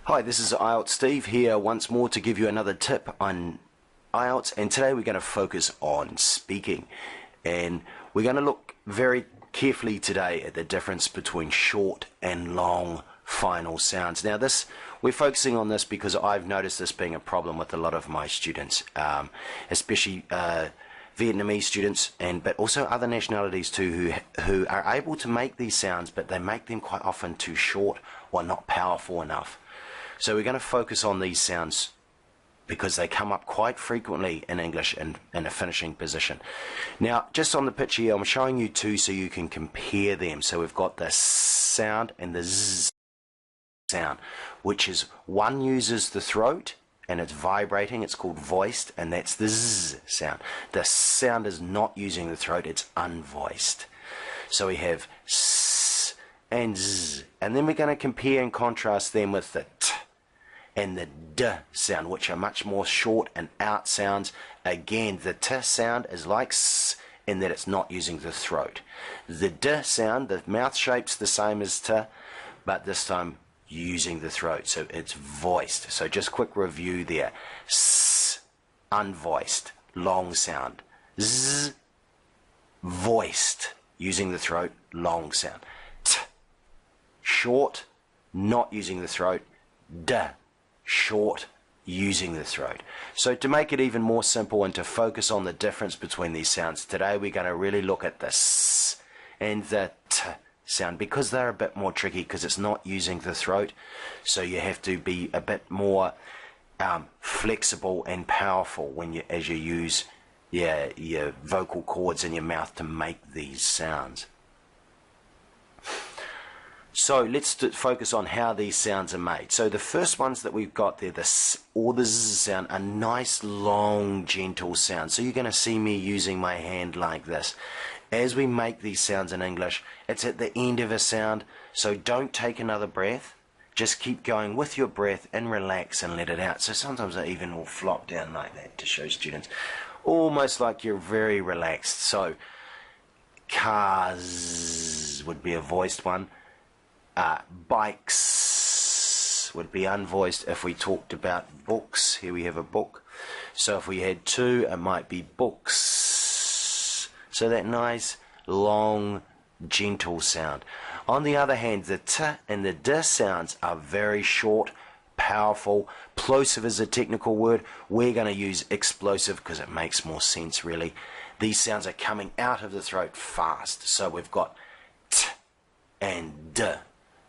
Hi, this is IELTS Steve here once more to give you another tip on IELTS, and today we're going to focus on speaking, and we're going to look very carefully today at the difference between short and long final sounds. Now we're focusing on this because I've noticed this being a problem with a lot of my students, especially Vietnamese students, but also other nationalities too, who are able to make these sounds, but they make them quite often too short or not powerful enough. So we're going to focus on these sounds because they come up quite frequently in English in a finishing position. Now, just on the picture here, I'm showing you two so you can compare them. So we've got the sound and the z sound, which is one uses the throat and it's vibrating, it's called voiced, and that's the z sound. The sound is not using the throat, it's unvoiced. So we have s and z, and then we're going to compare and contrast them with the t and the d sound, which are much more short and out sounds. Again, the t sound is like s in that it's not using the throat. The d sound, the mouth shape's the same as t, but this time using the throat, so it's voiced. So just quick review there. S, unvoiced, long sound. Z, voiced, using the throat, long sound. T, short, not using the throat. D, short, using the throat. So to make it even more simple and to focus on the difference between these sounds, today we're going to really look at the s and the t sound, because they're a bit more tricky because it's not using the throat, so you have to be a bit more flexible and powerful as you use your vocal cords in your mouth to make these sounds. So let's focus on how these sounds are made. So the first ones that we've got there, the s or the z sound, are nice, long, gentle sounds. So you're going to see me using my hand like this. As we make these sounds in English, it's at the end of a sound, so don't take another breath. Just keep going with your breath and relax and let it out. So sometimes I even will flop down like that to show students, almost like you're very relaxed. So cars would be a voiced one. Bikes would be unvoiced. If we talked about books, here we have a book. So if we had two, it might be books. So that nice, long, gentle sound. On the other hand, the t and the d sounds are very short, powerful. Plosive is a technical word. We're going to use explosive because it makes more sense, really. These sounds are coming out of the throat fast. So we've got t and d.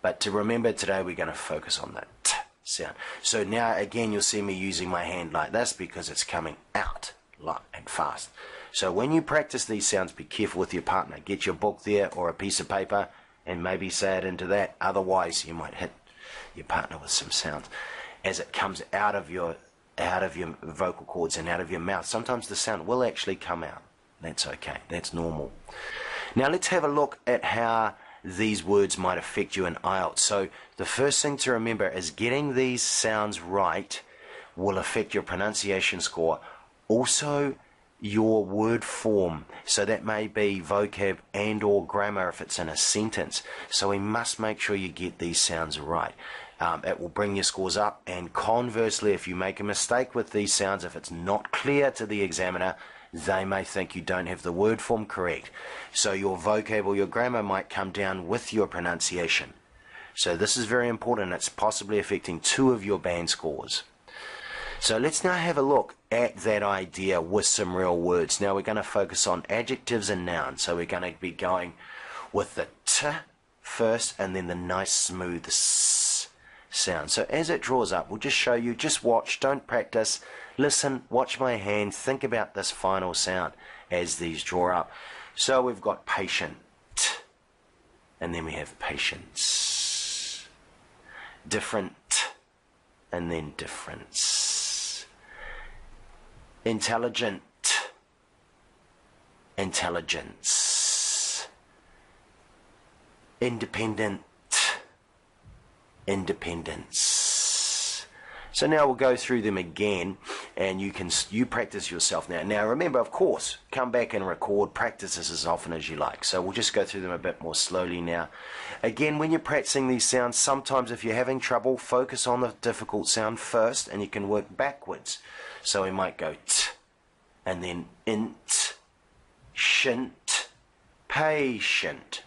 But to remember today, we're going to focus on the t sound. So now, again, you'll see me using my hand like this because it's coming out light and fast. So when you practice these sounds, be careful with your partner. Get your book there or a piece of paper and maybe say it into that. Otherwise, you might hit your partner with some sounds. As it comes out of your vocal cords and out of your mouth, sometimes the sound will actually come out. That's okay. That's normal. Now let's have a look at how these words might affect you in IELTS. So the first thing to remember is getting these sounds right will affect your pronunciation score. Also your word form. So that may be vocab and or grammar if it's in a sentence. So we must make sure you get these sounds right. It will bring your scores up, and conversely, if you make a mistake with these sounds, if it's not clear to the examiner, they may think you don't have the word form correct. So your vocab or your grammar might come down with your pronunciation. So this is very important. It's possibly affecting two of your band scores. So let's now have a look at that idea with some real words. Now we're going to focus on adjectives and nouns. So we're going to be going with the t first and then the nice smooth s sound. So as it draws up, we'll just show you, just watch, don't practice. Listen, watch my hand, think about this final sound as these draw up. So we've got patient, and then we have patience. Different, and then difference. Intelligent, intelligence. Independent, independence. So now we'll go through them again, and you practice yourself now. Now remember, of course, come back and record, practice this as often as you like. So we'll just go through them a bit more slowly now. Again, when you're practicing these sounds, sometimes if you're having trouble, focus on the difficult sound first, and you can work backwards. So we might go t, and then int, shint, patient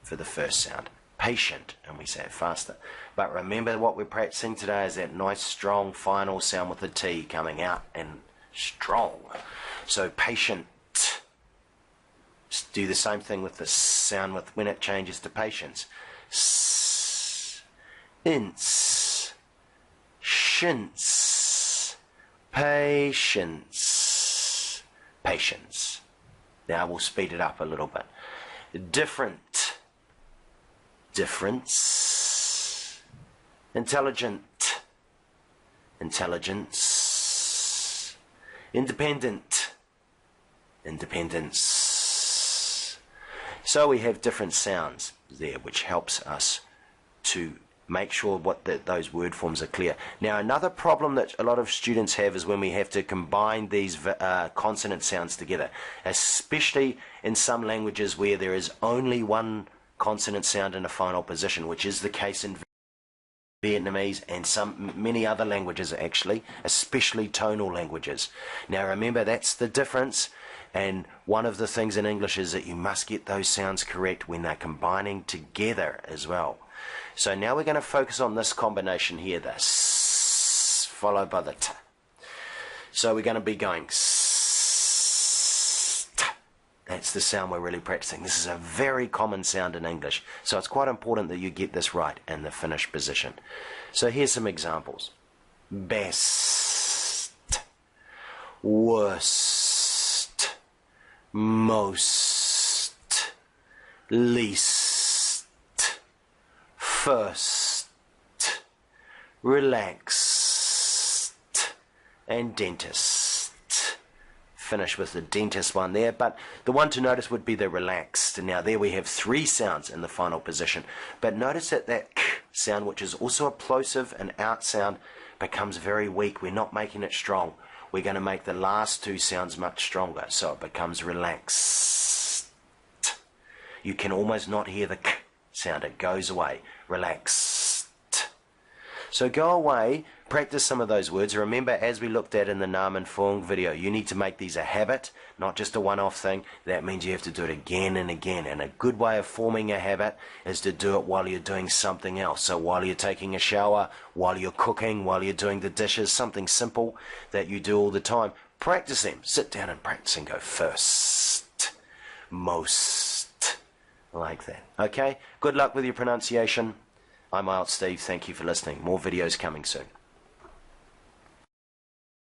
for the first sound. Patient, and we say it faster. But remember, what we're practicing today is that nice strong final sound with the T coming out and strong. So patient. Do the same thing with the sound with when it changes to patience. S, ints, shints, patience, patience. Now we'll speed it up a little bit. Different, difference, intelligent, intelligence, independent, independence. So we have different sounds there, which helps us to make sure those word forms are clear. Now, another problem that a lot of students have is when we have to combine these consonant sounds together, especially in some languages where there is only one consonant sound in a final position, which is the case in Vietnamese and many other languages actually, especially tonal languages. Now remember, that's the difference, and one of the things in English is that you must get those sounds correct when they're combining together as well. So now we're going to focus on this combination here, the S followed by the T. So we're going to be going S, T. That's the sound we're really practicing. This is a very common sound in English, so it's quite important that you get this right in the finished position. So here's some examples. Best, worst, most, least, first, relaxed, and dentist. Finish with the dentist one there, but the one to notice would be the relaxed. Now there we have three sounds in the final position, but notice that that k sound, which is also a plosive and out sound, becomes very weak. We're not making it strong. We're going to make the last two sounds much stronger, so it becomes relaxed. You can almost not hear the k sound. It goes away. Relaxed. So go away, practice some of those words. Remember, as we looked at in the Nam and Phuong video, you need to make these a habit, not just a one-off thing. That means you have to do it again and again. And a good way of forming a habit is to do it while you're doing something else. So while you're taking a shower, while you're cooking, while you're doing the dishes, something simple that you do all the time. Practice them. Sit down and practice and go first, most, like that. Okay? Good luck with your pronunciation. I'm IELTS Steve. Thank you for listening. More videos coming soon.